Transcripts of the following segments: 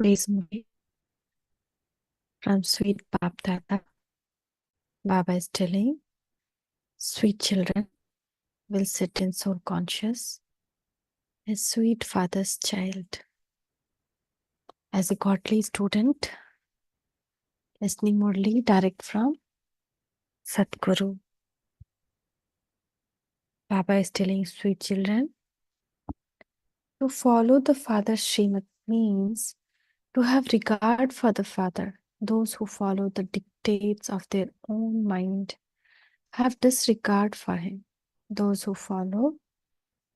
Today's movie from Sweet Bab Dada. Baba is telling, sweet children will sit in soul conscious as sweet father's child. As a godly student, listening Murli direct from Satguru. Baba is telling sweet children to follow the father's Srimad means to have regard for the father. Those who follow the dictates of their own mind have disregard for him. Those who follow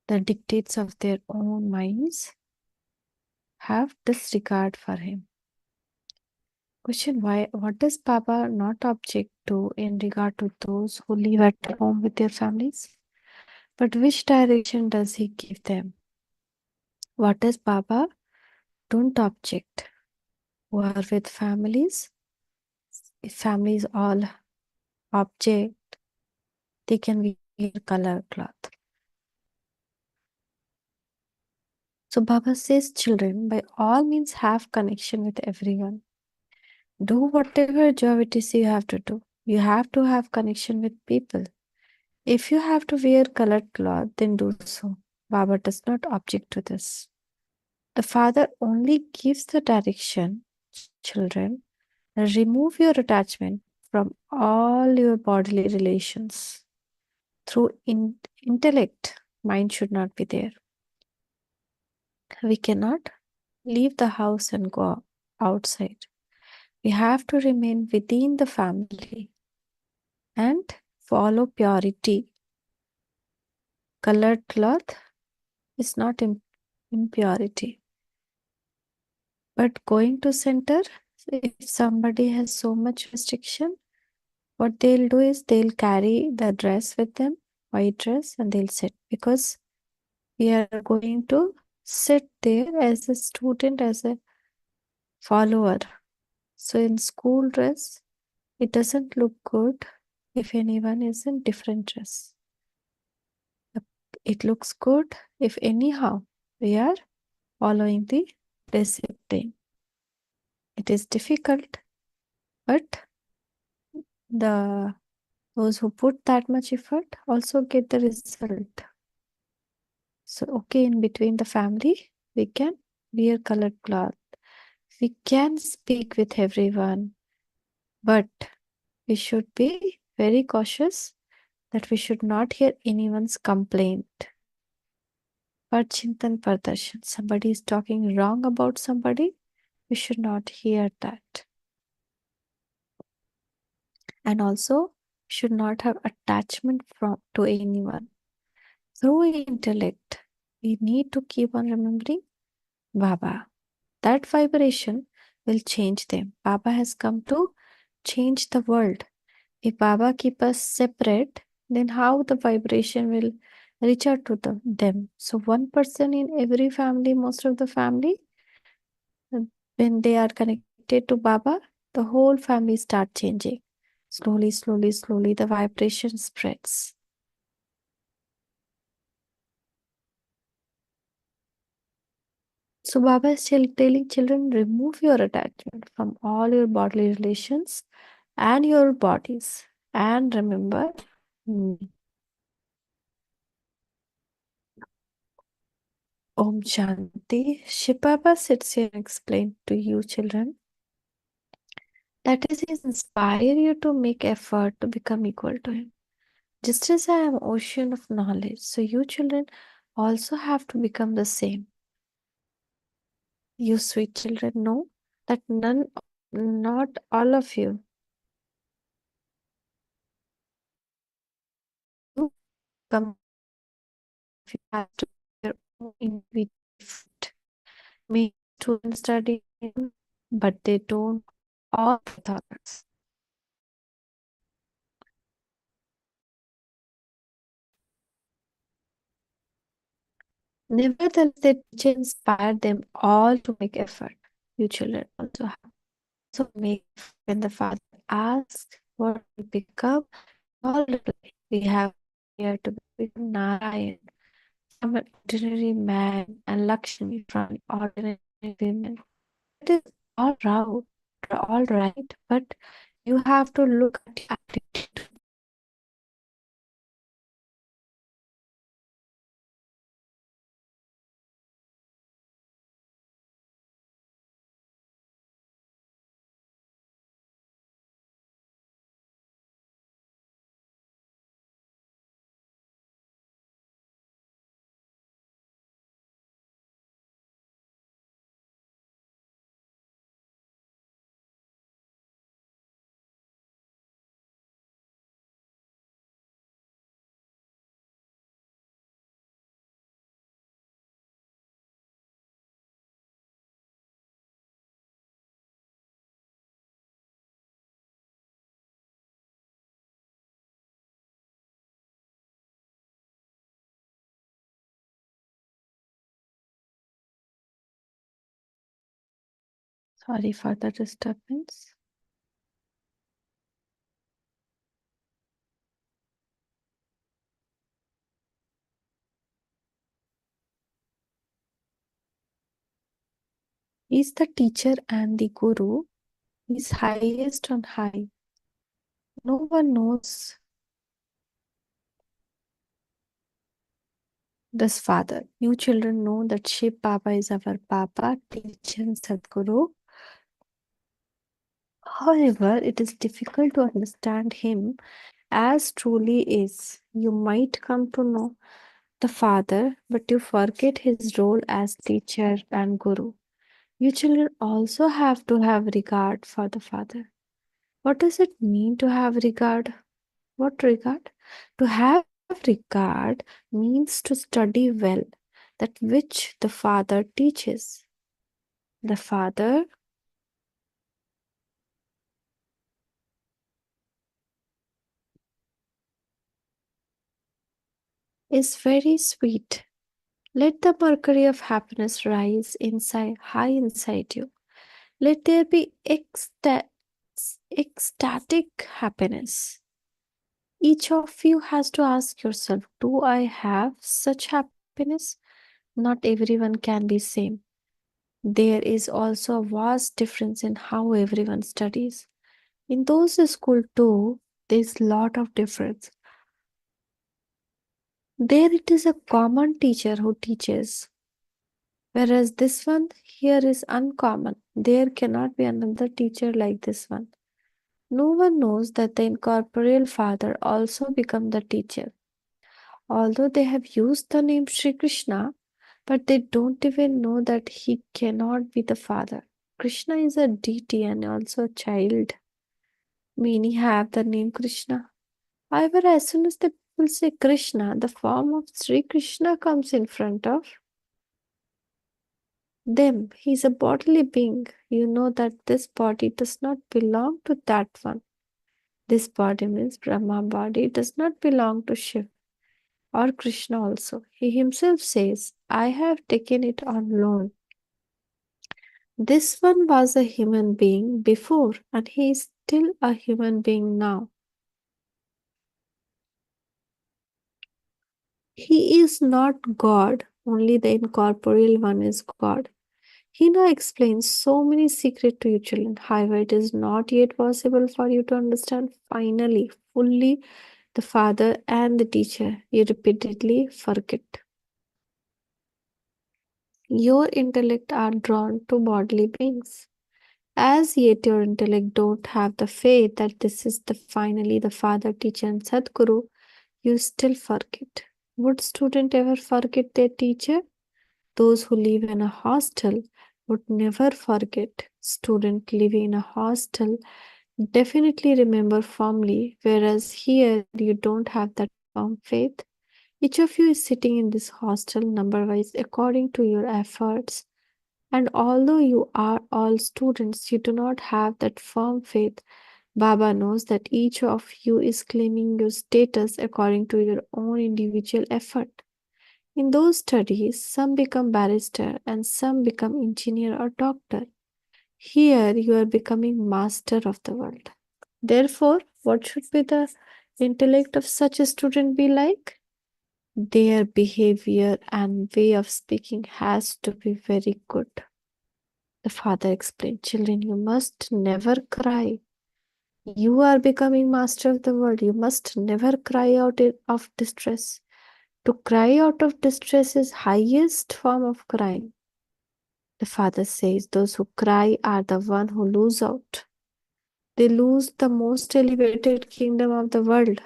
the dictates of their own minds have disregard for him. Question: why? What does Baba not object to in regard to those who live at home with their families? But which direction does he give them? What does Baba don't object? Who are with families? If families all object, they can wear color cloth. So Baba says, children, by all means have connection with everyone. Do whatever job it is you have to do. You have to have connection with people. If you have to wear colored cloth, then do so. Baba does not object to this. The father only gives the direction, children, remove your attachment from all your bodily relations. Through intellect, mind should not be there. We cannot leave the house and go outside. We have to remain within the family and follow purity. Colored cloth is not impurity. But going to center, if somebody has so much restriction, what they'll do is they'll carry the dress with them, white dress, and they'll sit because we are going to sit there as a student, as a follower. So in school dress, it doesn't look good if anyone is in different dress. It looks good if anyhow we are following the discipline. It is difficult, but those who put that much effort also get the result. So, okay, in between the family, we can wear colored cloth. We can speak with everyone, but we should be very cautious that we should not hear anyone's complaint. Parchintan Pardarshan. Somebody is talking wrong about somebody, we should not hear that. And also, should not have attachment to anyone. Through intellect, we need to keep on remembering Baba. That vibration will change them. Baba has come to change the world. If Baba keep us separate, then how the vibration will reach out to them? So one person in every family, most of the family, when they are connected to Baba, the whole family start changing. Slowly, slowly, slowly, the vibration spreads. So Baba is telling children, remove your attachment from all your bodily relations and your bodies. And remember me. Om Shanti. Shiv Baba sits here and explain to you children that is he inspire you to make effort to become equal to him. Just as I am ocean of knowledge, so you children also have to become the same. You sweet children know that not all of you come if you have to your own individual effort. May students study, but they don't all with others. Nevertheless, the teacher inspired them all to make effort. You children also have. So make when the father asks what will become, all reply. We have here to become Narayan from an ordinary man and Lakshmi from ordinary women. is all right, but you have to look at your attitude. Sorry for the disturbance. He's the teacher and the guru. He's highest on high. No one knows this father. You children know that Shiv Baba is our Baba, teacher, and Sadguru. However, it is difficult to understand him as truly is. You might come to know the father, but you forget his role as teacher and guru. You children also have to have regard for the father. What does it mean to have regard? What regard? To have regard means to study well that which the father teaches. The father is very sweet. Let the mercury of happiness rise inside, high inside you. Let there be ecstatic happiness. Each of you has to ask yourself, do I have such happiness? Not everyone can be same. There is also a vast difference in how everyone studies. In those school too, there is lot of difference. There it is a common teacher who teaches, whereas this one here is uncommon. There cannot be another teacher like this one. No one knows that the incorporeal father also become the teacher. Although they have used the name Sri Krishna, but they don't even know that he cannot be the father. Krishna is a deity and also a child. Many have the name Krishna. However, as soon as the people say Krishna, the form of Sri Krishna comes in front of them. He is a bodily being. You know that this body does not belong to that one. This body means Brahma body does not belong to Shiv or Krishna also. He himself says, I have taken it on loan. This one was a human being before and he is still a human being now. He is not God, only the incorporeal one is God. He now explains so many secrets to you children. However, it is not yet possible for you to understand finally, fully the father and the teacher. You repeatedly forget. Your intellect are drawn to bodily beings. As yet your intellect don't have the faith that this is the finally the father, teacher, and Sadguru, you still forget. Would student ever forget their teacher? Those who live in a hostel would never forget. Student living in a hostel definitely remember firmly, whereas here you don't have that firm faith. Each of you is sitting in this hostel number wise according to your efforts. And although you are all students, you do not have that firm faith. Baba knows that each of you is claiming your status according to your own individual effort. In those studies, some become barrister and some become engineer or doctor. Here you are becoming master of the world. Therefore, what should be the intellect of such a student be like? Their behavior and way of speaking has to be very good. The father explained, children, you must never cry. You are becoming master of the world. You must never cry out of distress. To cry out of distress is highest form of crying. The father says those who cry are the one who lose out. They lose the most elevated kingdom of the world.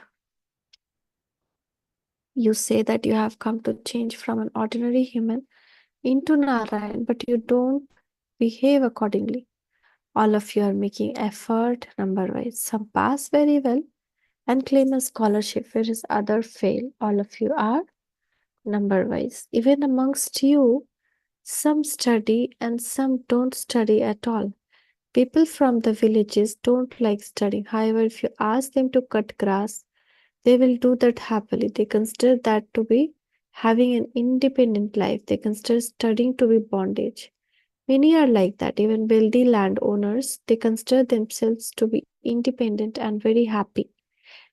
You say that you have come to change from an ordinary human into Narayan, but you don't behave accordingly. All of you are making effort number-wise. Some pass very well and claim a scholarship, whereas others fail. All of you are number-wise. Even amongst you, some study and some don't study at all. People from the villages don't like studying. However, if you ask them to cut grass, they will do that happily. They consider that to be having an independent life. They consider studying to be bondage. Many are like that. Even wealthy landowners, they consider themselves to be independent and very happy.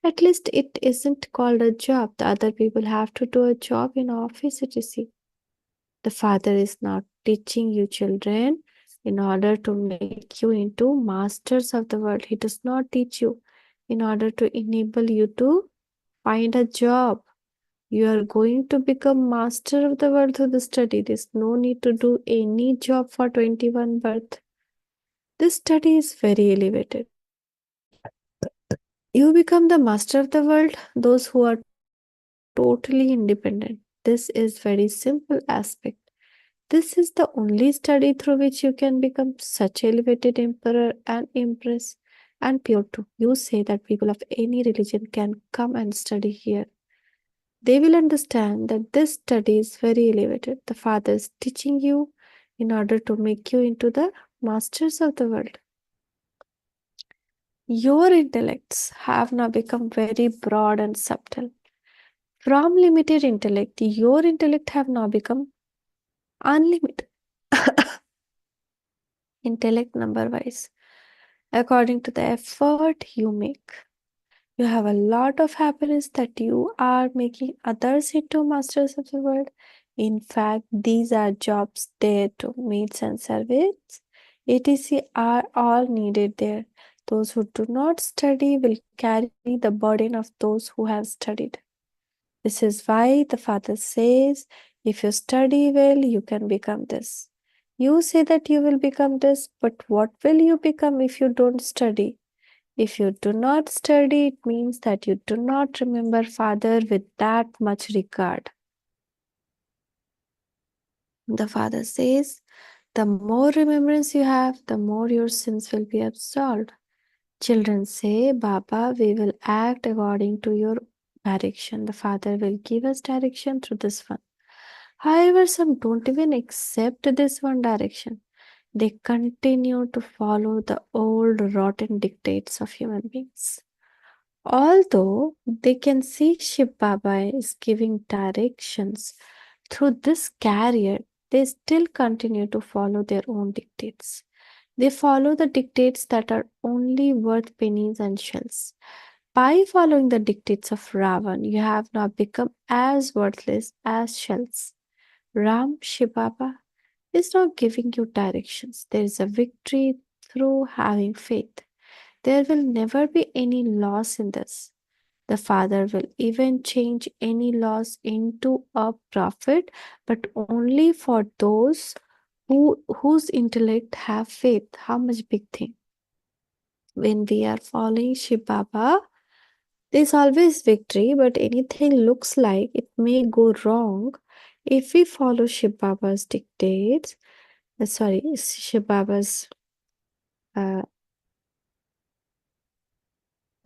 At least it isn't called a job. The other people have to do a job in office, etc. The father is not teaching you children in order to make you into masters of the world. He does not teach you in order to enable you to find a job. You are going to become master of the world through the study. There's no need to do any job for 21 birth. This study is very elevated. You become the master of the world, those who are totally independent. This is very simple aspect. This is the only study through which you can become such elevated emperor and empress and pure too. You say that people of any religion can come and study here. They will understand that this study is very elevated. The Father is teaching you in order to make you into the masters of the world. Your intellects have now become very broad and subtle. From limited intellect, your intellect have now become unlimited. Intellect number wise, according to the effort you make. You have a lot of happiness that you are making others into masters of the world. In fact, these are jobs there to maids and servants. etc. are all needed there. Those who do not study will carry the burden of those who have studied. This is why the Father says, if you study well, you can become this. You say that you will become this, but what will you become if you don't study? If you do not study, it means that you do not remember Father with that much regard. The Father says, the more remembrance you have, the more your sins will be absolved. Children say, Baba, we will act according to your direction. The Father will give us direction through this one. However, some don't even accept this one direction. They continue to follow the old rotten dictates of human beings. Although they can see Shiv Baba is giving directions through this carrier, they still continue to follow their own dictates. They follow the dictates that are only worth pennies and shells. By following the dictates of Ravan, you have now become as worthless as shells. Ram Shibaba is not giving you directions. There is a victory through having faith. There will never be any loss in this. The Father will even change any loss into a profit, but only for those whose intellect have faith. How much big thing? When we are following Shiv Baba, there's always victory, but anything looks like it may go wrong if we follow Shiv Baba's dictates. Shiv Baba's uh,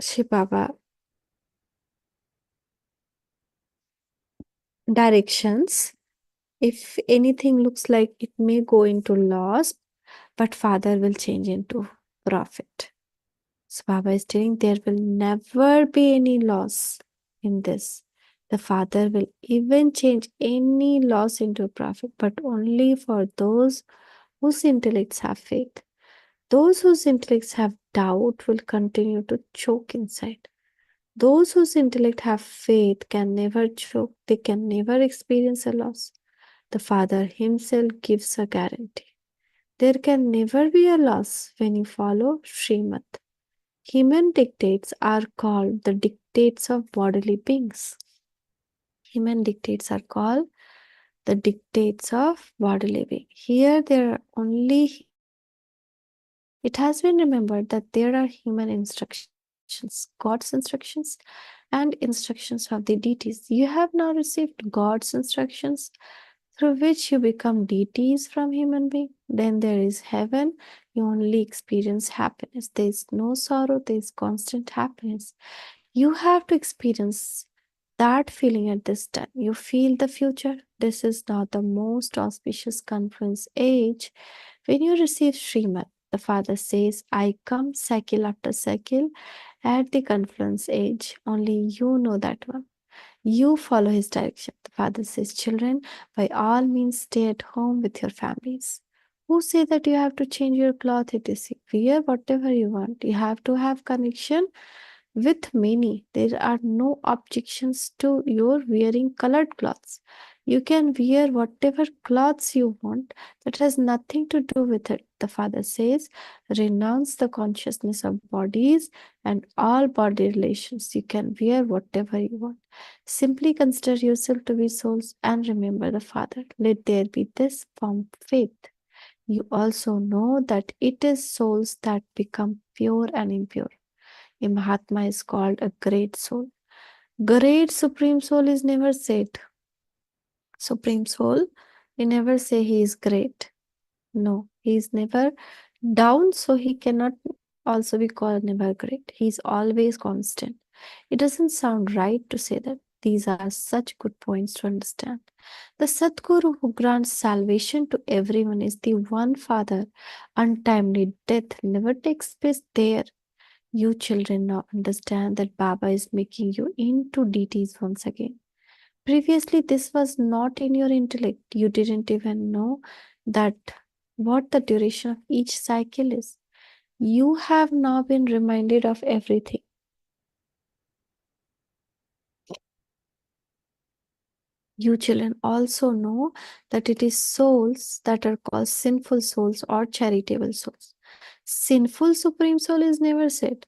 Shiv Baba directions. If anything looks like it may go into loss, but Father will change into profit. So Baba is telling there will never be any loss in this. The Father will even change any loss into profit, but only for those whose intellects have faith. Those whose intellects have doubt will continue to choke inside. Those whose intellect have faith can never choke, they can never experience a loss. The Father Himself gives a guarantee. There can never be a loss when you follow Srimad. Human dictates are called the dictates of bodily beings. Human dictates are called the dictates of bodily being. Here there are only human instructions. It has been remembered that there are human instructions, God's instructions, and instructions of the deities. You have now received God's instructions through which you become deities from human being. Then there is heaven. You only experience happiness. There is no sorrow. There is constant happiness. You have to experience that feeling at this time. You feel the future. This is not the most auspicious conference age. When you receive Srimad, the Father says, I come cycle after cycle at the confluence age. Only you know that one. You follow his direction. The Father says, children, by all means stay at home with your families. Who say that you have to change your cloth, etc.? Wear whatever you want. You have to have connection with many. There are no objections to your wearing colored clothes. You can wear whatever clothes you want. That has nothing to do with it. The Father says, renounce the consciousness of bodies and all body relations. You can wear whatever you want. Simply consider yourself to be souls and remember the Father. Let there be this firm faith. You also know that it is souls that become pure and impure. A Mahatma is called a great soul. Great Supreme Soul is never said. Supreme Soul, we never say he is great. No, he is never down, so he cannot also be called never great. He is always constant. It doesn't sound right to say that. These are such good points to understand. The Sadguru who grants salvation to everyone is the one Father. Untimely death never takes place there. You children now understand that Baba is making you into deities once again. Previously, this was not in your intellect. You didn't even know that what the duration of each cycle is. You have now been reminded of everything. You children also know that it is souls that are called sinful souls or charitable souls. Sinful Supreme Soul is never said.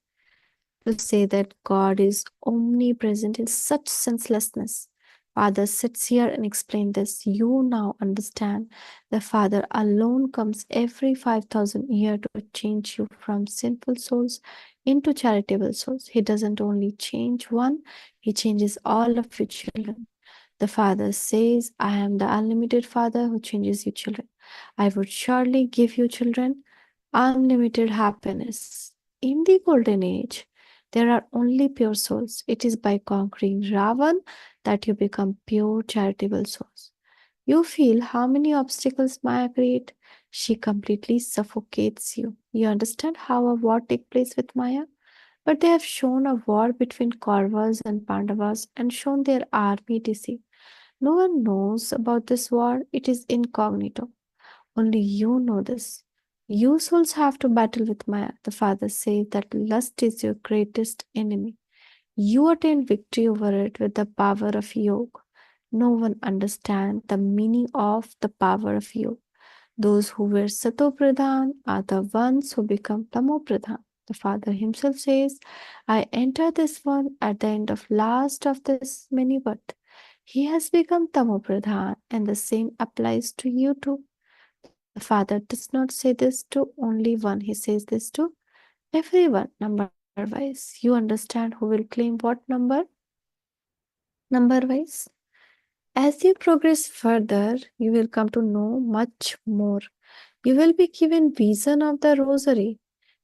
To say that God is omnipresent in such senselessness. Father sits here and explains this. You now understand the Father alone comes every 5,000 years to change you from sinful souls into charitable souls. He doesn't only change one, He changes all of your children. The Father says, I am the unlimited Father who changes you children. I would surely give you children unlimited happiness. In the golden age, there are only pure souls. It is by conquering Ravan that you become pure charitable souls. You feel how many obstacles Maya create. She completely suffocates you. You understand how a war takes place with Maya? But they have shown a war between Kauravas and Pandavas and shown their army deceive. No one knows about this war. It is incognito. Only you know this. You souls have to battle with Maya. The Father says that lust is your greatest enemy. You attain victory over it with the power of yoga. No one understands the meaning of the power of yoga. Those who were Sato Pradhan are the ones who become Tamo Pradhan. The Father himself says, I enter this one at the end of last of this many birth. He has become Tamo Pradhan, and the same applies to you too. The Father does not say this to only one, He says this to everyone, number wise. You understand who will claim what number? Number wise. As you progress further, you will come to know much more. You will be given vision of the rosary.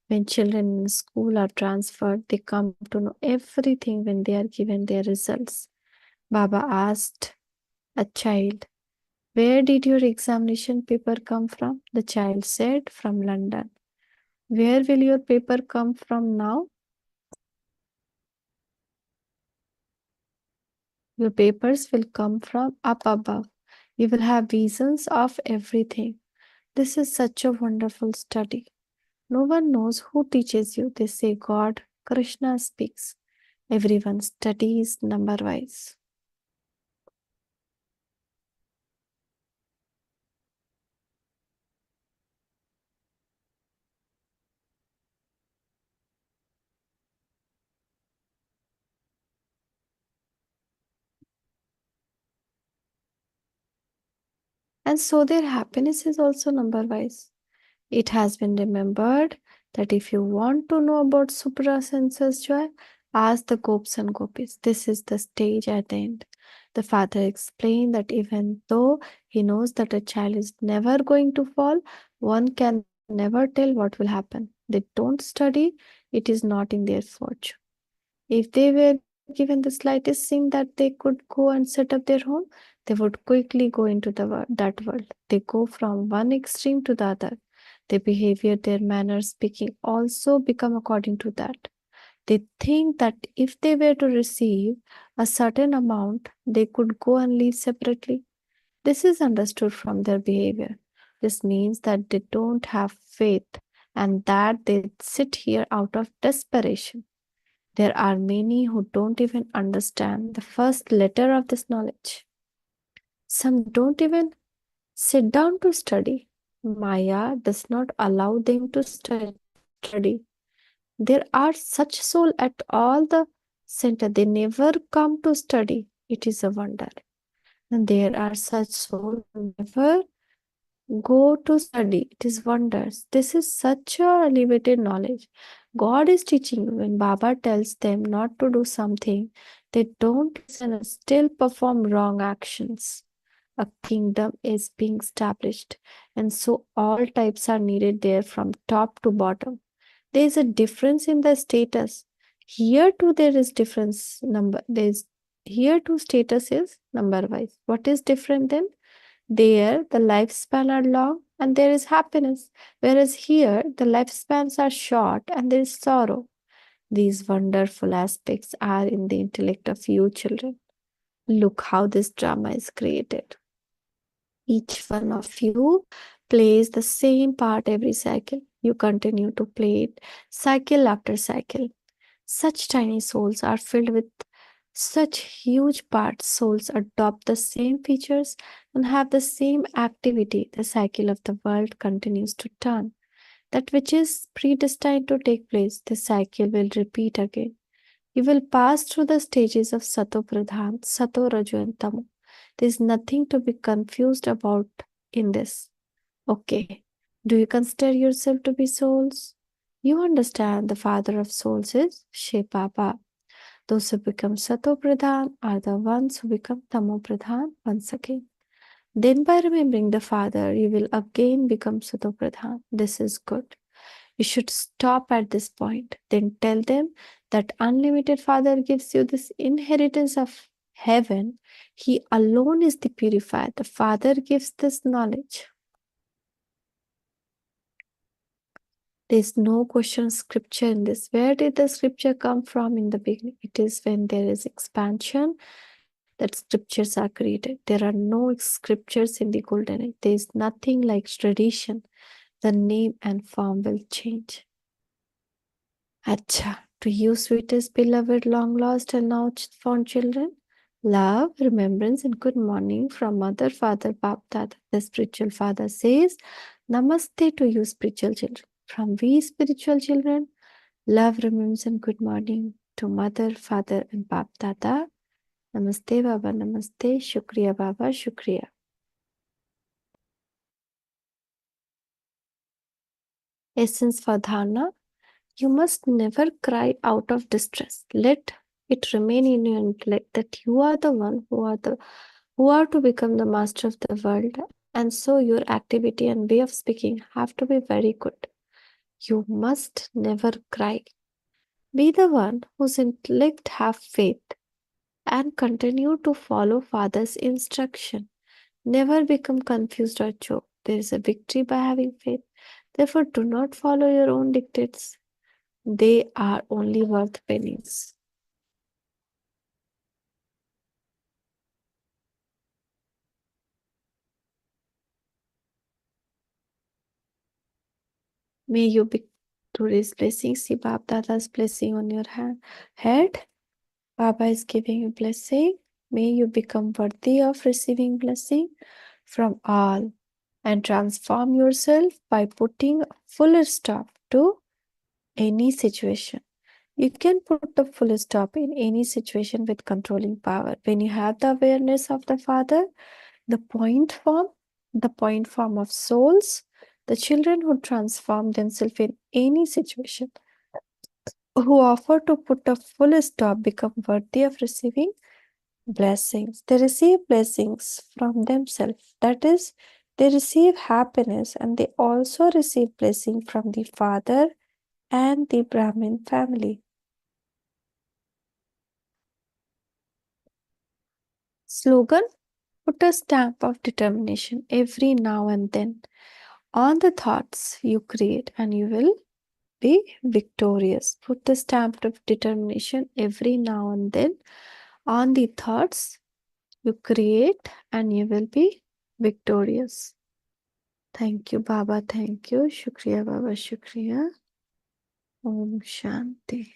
When children in school are transferred, they come to know everything when they are given their results. Baba asked a child, where did your examination paper come from? The child said, from London. Where will your paper come from now? Your papers will come from up above. You will have visions of everything. This is such a wonderful study. No one knows who teaches you. They say God, Krishna speaks. Everyone studies number wise. And so their happiness is also number wise. It has been remembered that if you want to know about suprasenses joy, ask the gopis and gopis. This is the stage at the end. The father explained that even though he knows that a child is never going to fall, one can never tell what will happen. They don't study, it is not in their fortune. If they were given the slightest hint that they could go and set up their home, they would quickly go into that world. They go from one extreme to the other. Their behavior, their manner, speaking also become according to that. They think that if they were to receive a certain amount, they could go and live separately. This is understood from their behavior. This means that they don't have faith and that they sit here out of desperation. There are many who don't even understand the first letter of this knowledge. Some don't even sit down to study. Maya does not allow them to study. There are such souls at all the center. They never come to study. It is a wonder. And there are such souls who never go to study. It is wonders. This is such a elevated knowledge. God is teaching you. When Baba tells them not to do something, they don't listen and still perform wrong actions. A kingdom is being established, and so all types are needed there from top to bottom. There is a difference in the status. Here too there is difference number. There is here too status is number wise. What is different then? There, the lifespan are long and there is happiness, whereas here, the lifespans are short and there is sorrow. These wonderful aspects are in the intellect of you children. Look how this drama is created. Each one of you plays the same part every cycle. You continue to play it cycle after cycle. Such tiny souls are filled with such huge parts. Souls adopt the same features and have the same activity. The cycle of the world continues to turn. That which is predestined to take place, the cycle will repeat again. You will pass through the stages of Sato Pradhan, Sato Raju, and Tamo. There is nothing to be confused about in this. Okay, do you consider yourself to be souls? You understand the father of souls is Shiv Baba. Those who become Sato Pradhan are the ones who become Tamo Pradhan once again. Then, by remembering the Father, you will again become Sato Pradhan. This is good. You should stop at this point. Then tell them that unlimited Father gives you this inheritance of heaven. He alone is the purifier. The Father gives this knowledge. There is no question scripture in this. Where did the scripture come from in the beginning? It is when there is expansion that scriptures are created. There are no scriptures in the golden age. There is nothing like tradition. The name and form will change. Acha, to you, sweetest, beloved, long lost, and now found children, love, remembrance, and good morning from Mother, Father, Bap, Dada. The spiritual father says, Namaste to you, spiritual children. From we, spiritual children, love, remembrance, and good morning to Mother, Father, and Bap, Dada. Namaste, Baba, Namaste. Shukriya, Baba, Shukriya. Essence for Dharna. You must never cry out of distress. Let it remain in your intellect that you are the one who are to become the master of the world, and so your activity and way of speaking have to be very good. You must never cry. Be the one whose intellect have faith and continue to follow Father's instruction. Never become confused or choke. There is a victory by having faith. Therefore, do not follow your own dictates. They are only worth pennies. May you be today's blessing. See Baba Dada's blessing on your head. Baba is giving you blessing. May you become worthy of receiving blessing from all and transform yourself by putting a full stop to any situation. You can put the full stop in any situation with controlling power. When you have the awareness of the Father, the point form, the point form of souls, the children who transform themselves in any situation, who offer to put a full stop, become worthy of receiving blessings. They receive blessings from themselves. That is, they receive happiness and they also receive blessing from the father and the Brahmin family. Slogan: put a stamp of determination every now and then on the thoughts you create and you will be victorious. Put the stamp of determination every now and then on the thoughts you create and you will be victorious. Thank you, Baba. Thank you. Shukriya, Baba. Shukriya. Om Shanti.